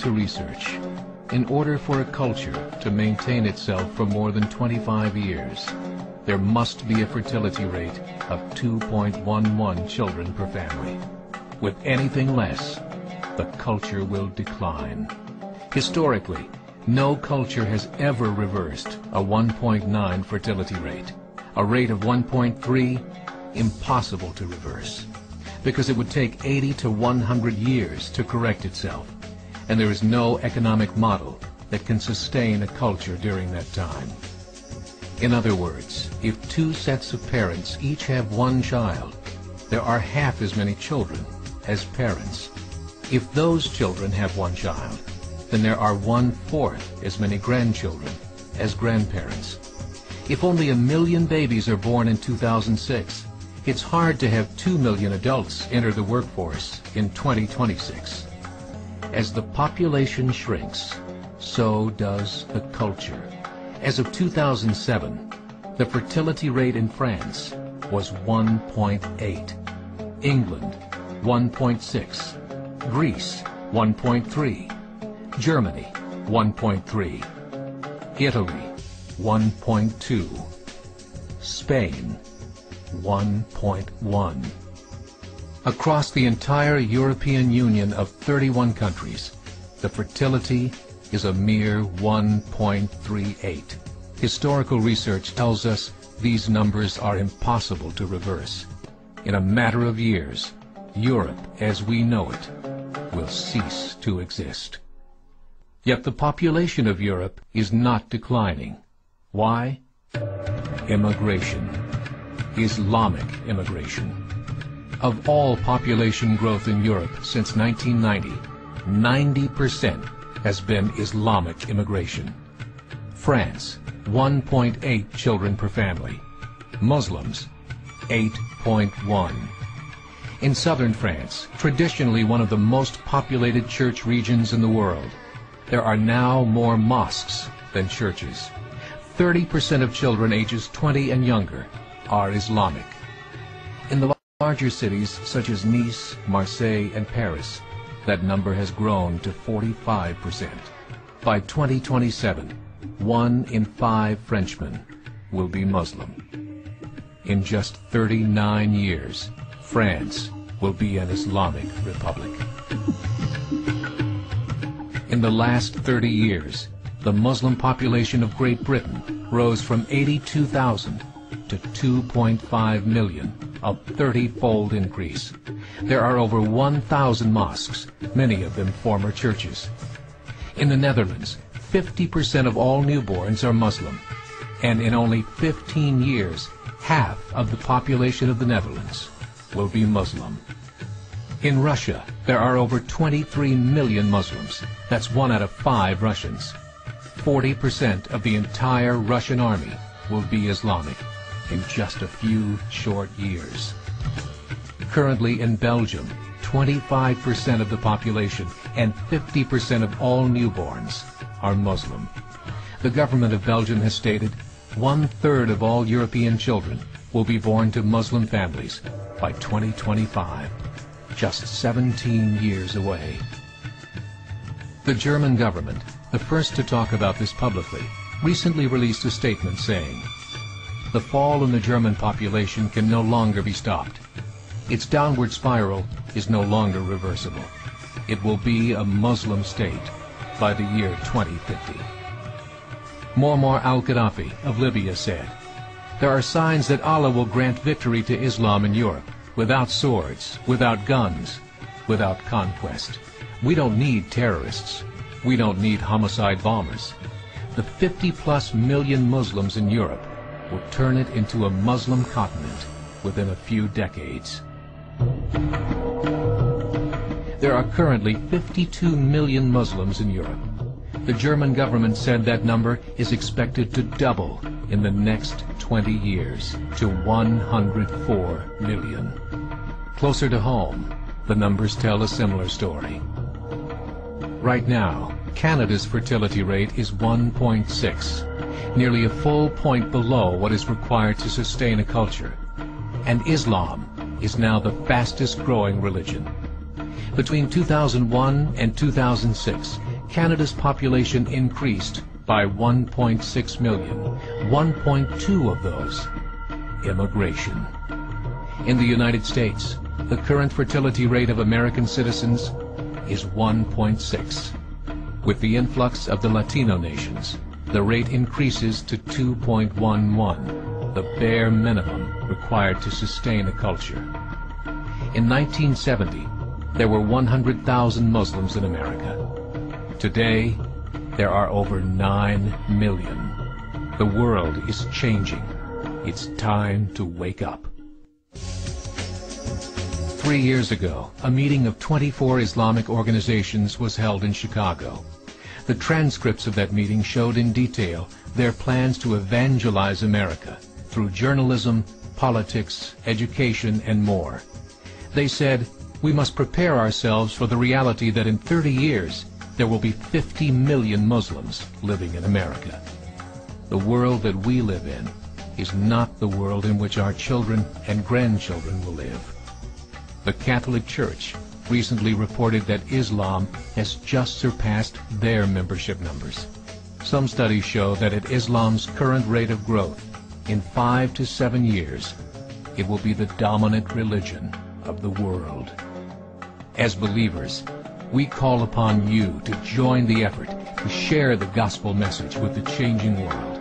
to research. In order for a culture to maintain itself for more than 25 years, there must be a fertility rate of 2.11 children per family. With anything less, the culture will decline. Historically, no culture has ever reversed a 1.9 fertility rate. A rate of 1.3, impossible to reverse, because it would take 80 to 100 years to correct itself, and there is no economic model that can sustain a culture during that time. In other words, if two sets of parents each have one child, there are half as many children as parents. If those children have one child, then there are 1/4 as many grandchildren as grandparents. If only 1 million babies are born in 2006, it's hard to have 2 million adults enter the workforce in 2026. As the population shrinks, so does the culture. As of 2007, the fertility rate in France was 1.8, England 1.6, Greece 1.3, Germany 1.3, Italy 1.2, Spain 1.1. Across the entire European Union of 31 countries, the fertility is a mere 1.38. Historical research tells us these numbers are impossible to reverse. In a matter of years, Europe as we know it will cease to exist. Yet the population of Europe is not declining. Why? Immigration. Islamic immigration. Of all population growth in Europe since 1990, 90% has been Islamic immigration. France, 1.8 children per family. Muslims, 8.1. In southern France, traditionally one of the most populated church regions in the world, there are now more mosques than churches. 30% of children ages 20 and younger are Islamic. In the larger cities such as Nice, Marseille, and Paris, that number has grown to 45%. By 2027, 1 in 5 Frenchmen will be Muslim. In just 39 years, France will be an Islamic republic. In the last 30 years, the Muslim population of Great Britain rose from 82,000 to 2.5 million, a 30-fold increase. There are over 1,000 mosques, many of them former churches. In the Netherlands, 50% of all newborns are Muslim, and in only 15 years, half of the population of the Netherlands will be Muslim. In Russia, there are over 23 million Muslims. That's 1 out of 5 Russians. 40% of the entire Russian army will be Islamic in just a few short years. Currently in Belgium, 25% of the population and 50% of all newborns are Muslim. The government of Belgium has stated 1/3 of all European children will be born to Muslim families by 2025, just 17 years away. The German government, the first to talk about this publicly, recently released a statement saying, "The fall in the German population can no longer be stopped. Its downward spiral is no longer reversible. It will be a Muslim state by the year 2050. Muammar al-Gaddafi of Libya said, "There are signs that Allah will grant victory to Islam in Europe, without swords, without guns, without conquest. We don't need terrorists. We don't need homicide bombers. The 50+ million Muslims in Europe will turn it into a Muslim continent within a few decades." There are currently 52 million Muslims in Europe. The German government said that number is expected to double in the next 20 years to 104 million. Closer to home, the numbers tell a similar story. Right now, Canada's fertility rate is 1.6, nearly a full point below what is required to sustain a culture. And Islam is now the fastest growing religion. Between 2001 and 2006, Canada's population increased by 1.6 million, 1.2 of those immigration. In the United States, the current fertility rate of American citizens is 1.6. With the influx of the Latino nations, the rate increases to 2.11, the bare minimum required to sustain a culture. In 1970, there were 100,000 Muslims in America. Today, there are over 9 million. The world is changing. It's time to wake up. 3 years ago, a meeting of 24 Islamic organizations was held in Chicago. The transcripts of that meeting showed in detail their plans to evangelize America through journalism, politics, education, and more. They said, we must prepare ourselves for the reality that in 30 years, there will be 50 million Muslims living in America. The world that we live in is not the world in which our children and grandchildren will live. The Catholic Church recently reported that Islam has just surpassed their membership numbers. Some studies show that at Islam's current rate of growth, in 5 to 7 years, it will be the dominant religion of the world. As believers, we call upon you to join the effort to share the gospel message with the changing world.